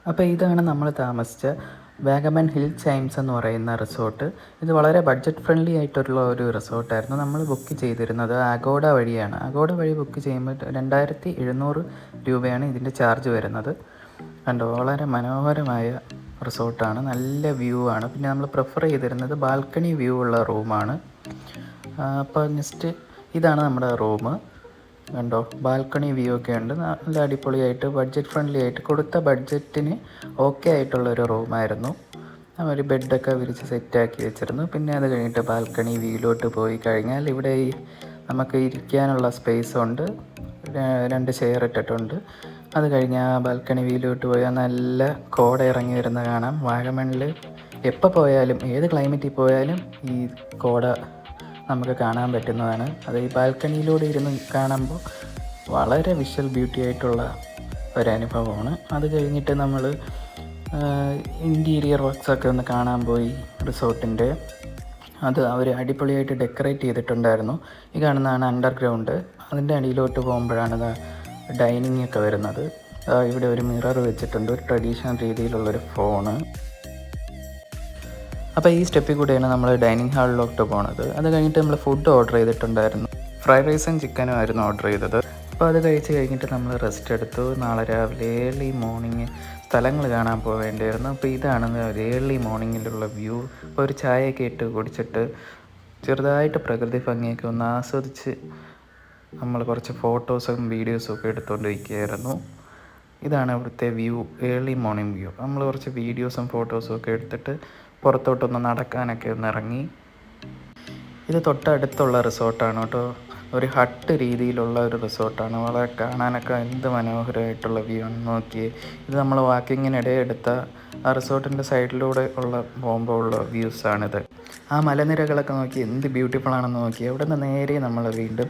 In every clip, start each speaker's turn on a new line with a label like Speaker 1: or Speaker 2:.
Speaker 1: അപ്പോൾ ഇതാണ് നമ്മൾ താമസിച്ച വാഗമൺ ഹിൽ ചൈംസ് എന്ന് പറയുന്ന റിസോർട്ട്. ഇത് വളരെ ബഡ്ജറ്റ് ഫ്രണ്ട്ലി ആയിട്ടുള്ള ഒരു റിസോർട്ടായിരുന്നു. നമ്മൾ ബുക്ക് ചെയ്തിരുന്നത് അഗോഡ വഴിയാണ്. അഗോഡ വഴി ബുക്ക് ചെയ്യുമ്പോൾ 2700 രൂപയാണ് ഇതിൻ്റെ ചാർജ് വരുന്നത്. കണ്ടോ, വളരെ മനോഹരമായ റിസോർട്ടാണ്, നല്ല വ്യൂ ആണ്. പിന്നെ നമ്മൾ പ്രിഫർ ചെയ്തിരുന്നത് ബാൽക്കണി വ്യൂ ഉള്ള റൂമാണ്. അപ്പോൾ നെക്സ്റ്റ് ഇതാണ് നമ്മുടെ റൂം. കണ്ടോ, ബാൽക്കണി വ്യൂ ഒക്കെ ഉണ്ട്, നല്ല അടിപൊളിയായിട്ട് ബഡ്ജറ്റ് ഫ്രണ്ട്ലി ആയിട്ട് കൊടുത്ത ബഡ്ജറ്റിന് ഓക്കെ ആയിട്ടുള്ളൊരു റൂമായിരുന്നു. ഒരു ബെഡൊക്കെ വിരിച്ച് സെറ്റാക്കി വെച്ചിരുന്നു. പിന്നെ അത് കഴിഞ്ഞിട്ട് ബാൽക്കണി വ്യൂയിലോട്ട് പോയി കഴിഞ്ഞാൽ ഇവിടെ നമുക്ക് ഇരിക്കാനുള്ള സ്പേസ് ഉണ്ട്, 2 ചെയർ ഇട്ടിട്ടുണ്ട്. അത് കഴിഞ്ഞ് ആ ബാൽക്കണി വ്യൂയിലോട്ട് പോയാൽ നല്ല കോട ഇറങ്ങി വരുന്ന കാണാം. വാഗമണ്ണിൽ എപ്പോൾ പോയാലും ഏത് ക്ലൈമറ്റിൽ പോയാലും ഈ കോട നമുക്ക് കാണാൻ പറ്റുന്നതാണ്. അത് ഈ ബാൽക്കണിയിലൂടെ ഇരുന്ന് കാണുമ്പോൾ വളരെ വിഷ്വൽ ബ്യൂട്ടി ആയിട്ടുള്ള ഒരനുഭവമാണ്. അത് കഴിഞ്ഞിട്ട് നമ്മൾ ഇൻറ്റീരിയർ വർക്ക്സൊക്കെ ഒന്ന് കാണാൻ പോയി റിസോർട്ടിൻ്റെ. അത് അവർ അടിപൊളിയായിട്ട് ഡെക്കറേറ്റ് ചെയ്തിട്ടുണ്ടായിരുന്നു. ഈ കാണുന്നതാണ് അണ്ടർഗ്രൗണ്ട്. അതിൻ്റെ അടിയിലോട്ട് പോകുമ്പോഴാണ് ഡൈനിങ് ഒക്കെ വരുന്നത്. ഇവിടെ ഒരു മിറർ വെച്ചിട്ടുണ്ട്, ഒരു ട്രഡീഷണൽ രീതിയിലുള്ളൊരു ഫോണ്. അപ്പോൾ ഈ സ്റ്റെപ്പിൽ കൂടെയാണ് നമ്മൾ ഡൈനിങ് ഹാളിലോട്ട് പോണത്. അത് കഴിഞ്ഞിട്ട് നമ്മൾ ഫുഡ് ഓർഡർ ചെയ്തിട്ടുണ്ടായിരുന്നു. ഫ്രൈഡ് റൈസും ചിക്കനും ആയിരുന്നു ഓർഡർ ചെയ്തത്. അപ്പോൾ അത് കഴിച്ച് കഴിഞ്ഞിട്ട് നമ്മൾ റെസ്റ്റ് എടുത്തു. നാളെ രാവിലെ ഏർലി മോർണിംഗ് സ്ഥലങ്ങൾ കാണാൻ പോവേണ്ടിയിരുന്നു. അപ്പോൾ ഇതാണ് ഏർലി മോർണിംഗിലുള്ള വ്യൂ. അപ്പോൾ ഒരു ചായയൊക്കെ ഇട്ട് കുടിച്ചിട്ട് ചെറുതായിട്ട് പ്രകൃതി ഭംഗിയൊക്കെ ഒന്ന് ആസ്വദിച്ച് നമ്മൾ കുറച്ച് ഫോട്ടോസും വീഡിയോസും ഒക്കെ എടുത്തുകൊണ്ടിരിക്കുകയായിരുന്നു. ഇതാണ് ഇവിടുത്തെ വ്യൂ, ഏർലി മോർണിംഗ് വ്യൂ. നമ്മൾ കുറച്ച് വീഡിയോസും ഫോട്ടോസും ഒക്കെ എടുത്തിട്ട് പുറത്തോട്ടൊന്ന് നടക്കാനൊക്കെ ഒന്ന് ഇറങ്ങി. ഇത് തൊട്ടടുത്തുള്ള റിസോർട്ടാണ് കേട്ടോ, ഒരു ഹട്ട് രീതിയിലുള്ള ഒരു റിസോർട്ടാണ്. വളരെ കാണാനൊക്കെ എന്ത് മനോഹരമായിട്ടുള്ള വ്യൂ ആണ്, നോക്കിയേ. ഇത് നമ്മൾ വാക്കിങ്ങിനിടെ എടുത്ത ആ റിസോർട്ടിൻ്റെ സൈഡിലൂടെ പോകുമ്പോൾ ഉള്ള വ്യൂസാണിത്. ആ മലനിരകളൊക്കെ നോക്കി എന്ത് ബ്യൂട്ടിഫുൾ ആണെന്ന് നോക്കി. അവിടെ നിന്ന് നേരെ നമ്മൾ വീണ്ടും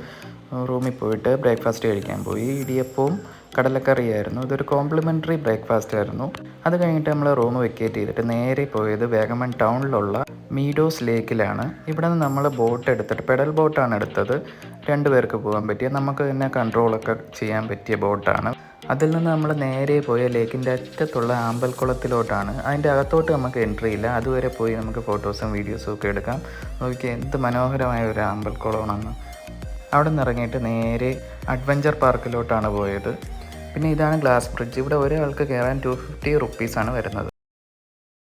Speaker 1: റൂമിൽ പോയിട്ട് ബ്രേക്ക്ഫാസ്റ്റ് കഴിക്കാൻ പോയി. ഇടിയപ്പവും കടലക്കറിയായിരുന്നു. ഇതൊരു കോംപ്ലിമെൻ്ററി ബ്രേക്ക്ഫാസ്റ്റ് ആയിരുന്നു. അത് കഴിഞ്ഞിട്ട് നമ്മൾ റൂം വെക്കേറ്റ് ചെയ്തിട്ട് നേരെ പോയത് വാഗമൺ ടൗണിലുള്ള മീഡോസ് ലേക്കിലാണ്. ഇവിടെ നിന്ന് നമ്മൾ ബോട്ട് എടുത്തിട്ട്, പെഡൽ ബോട്ടാണ് എടുത്തത്. 2 പേർക്ക് പോകാൻ പറ്റിയ, നമുക്ക് തന്നെ കൺട്രോളൊക്കെ ചെയ്യാൻ പറ്റിയ ബോട്ടാണ്. അതിൽ നിന്ന് നമ്മൾ നേരെ പോയ ലേക്കിൻ്റെ അറ്റത്തുള്ള ആമ്പൽക്കുളത്തിലോട്ടാണ്. അതിൻ്റെ അകത്തോട്ട് നമുക്ക് എൻട്രി ഇല്ല. അതുവരെ പോയി നമുക്ക് ഫോട്ടോസും വീഡിയോസും ഒക്കെ എടുക്കാം. നോക്കി എന്ത് മനോഹരമായ ഒരു ആമ്പൽക്കുളമാണെന്ന്. അവിടെ നിന്ന് ഇറങ്ങിയിട്ട് നേരെ അഡ്വഞ്ചർ പാർക്കിലോട്ടാണ് പോയത്. പിന്നെ ഇതാണ് ഗ്ലാസ് ബ്രിഡ്ജ്. ഇവിടെ ഒരാൾക്ക് കയറാൻ 250 റുപ്പീസാണ് വരുന്നത്.